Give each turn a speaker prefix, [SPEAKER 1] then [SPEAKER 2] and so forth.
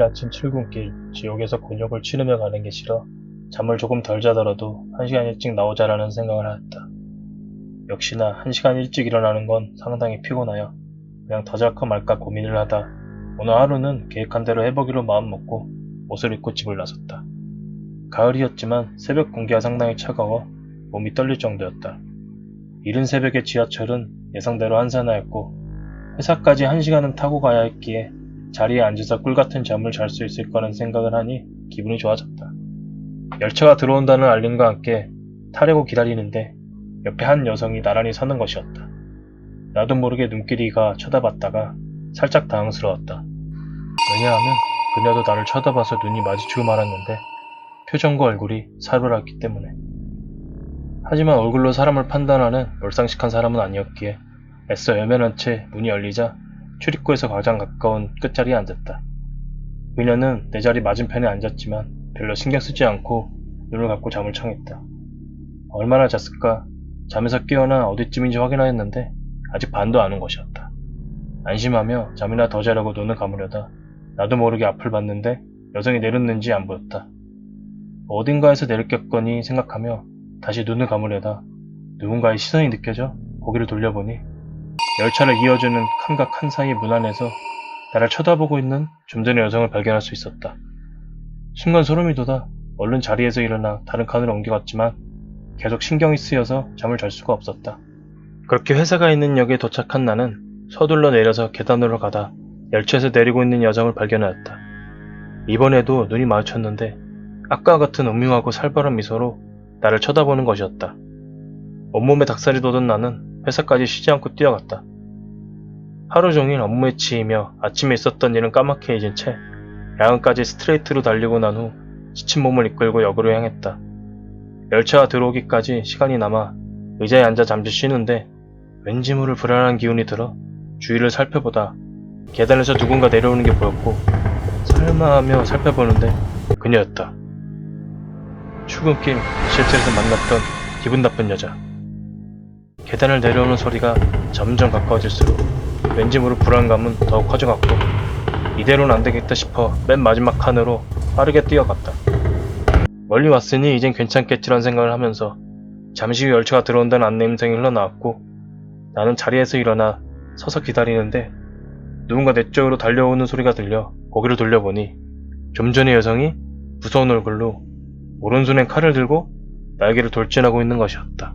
[SPEAKER 1] 아침 출근길 지옥에서 곤욕을 치르며 가는 게 싫어 잠을 조금 덜 자더라도 1시간 일찍 나오자라는 생각을 하였다. 역시나 1시간 일찍 일어나는 건 상당히 피곤하여 그냥 더 잘까 말까 고민을 하다 오늘 하루는 계획한 대로 해보기로 마음먹고 옷을 입고 집을 나섰다. 가을이었지만 새벽 공기가 상당히 차가워 몸이 떨릴 정도였다. 이른 새벽의 지하철은 예상대로 한산하였고 회사까지 1시간은 타고 가야 했기에 자리에 앉아서 꿀같은 잠을 잘 수 있을 거라는 생각을 하니 기분이 좋아졌다. 열차가 들어온다는 알림과 함께 타려고 기다리는데 옆에 한 여성이 나란히 서는 것이었다. 나도 모르게 눈길이가 쳐다봤다가 살짝 당황스러웠다. 왜냐하면 그녀도 나를 쳐다봐서 눈이 마주치고 말았는데 표정과 얼굴이 살벌했기 때문에. 하지만 얼굴로 사람을 판단하는 몰상식한 사람은 아니었기에 애써 외면한 채 문이 열리자 출입구에서 가장 가까운 끝자리에 앉았다. 그녀는 내 자리 맞은편에 앉았지만 별로 신경 쓰지 않고 눈을 감고 잠을 청했다. 얼마나 잤을까? 잠에서 깨어나 어디쯤인지 확인하였는데 아직 반도 안 온 것이었다. 안심하며 잠이나 더 자려고 눈을 감으려다 나도 모르게 앞을 봤는데 여성이 내렸는지 안 보였다. 어딘가에서 내렸겠거니 생각하며 다시 눈을 감으려다 누군가의 시선이 느껴져 고개를 돌려보니 열차를 이어주는 칸과 칸 사이 문 안에서 나를 쳐다보고 있는 좀 전의 여성을 발견할 수 있었다. 순간 소름이 돋아 얼른 자리에서 일어나 다른 칸으로 옮겨갔지만 계속 신경이 쓰여서 잠을 잘 수가 없었다. 그렇게 회사가 있는 역에 도착한 나는 서둘러 내려서 계단으로 가다 열차에서 내리고 있는 여성을 발견하였다. 이번에도 눈이 마주쳤는데 아까와 같은 음흉하고 살벌한 미소로 나를 쳐다보는 것이었다. 온몸에 닭살이 돋은 나는 회사까지 쉬지 않고 뛰어갔다. 하루 종일 업무에 치이며 아침에 있었던 일은 까맣게 잊은 채 야근까지 스트레이트로 달리고 난 후 지친 몸을 이끌고 역으로 향했다. 열차가 들어오기까지 시간이 남아 의자에 앉아 잠시 쉬는데 왠지 모를 불안한 기운이 들어 주위를 살펴보다 계단에서 누군가 내려오는 게 보였고 설마 하며 살펴보는데 그녀였다. 출근길 실제에서 만났던 기분 나쁜 여자. 계단을 내려오는 소리가 점점 가까워질수록 왠지 모를 불안감은 더욱 커져갔고 이대로는 안되겠다 싶어 맨 마지막 칸으로 빠르게 뛰어갔다. 멀리 왔으니 이젠 괜찮겠지란 생각을 하면서 잠시 후 열차가 들어온다는 안내 음성이 흘러나왔고 나는 자리에서 일어나 서서 기다리는데 누군가 내 쪽으로 달려오는 소리가 들려 고개를 돌려보니 좀 전의 여성이 무서운 얼굴로 오른손엔 칼을 들고 날개를 돌진하고 있는 것이었다.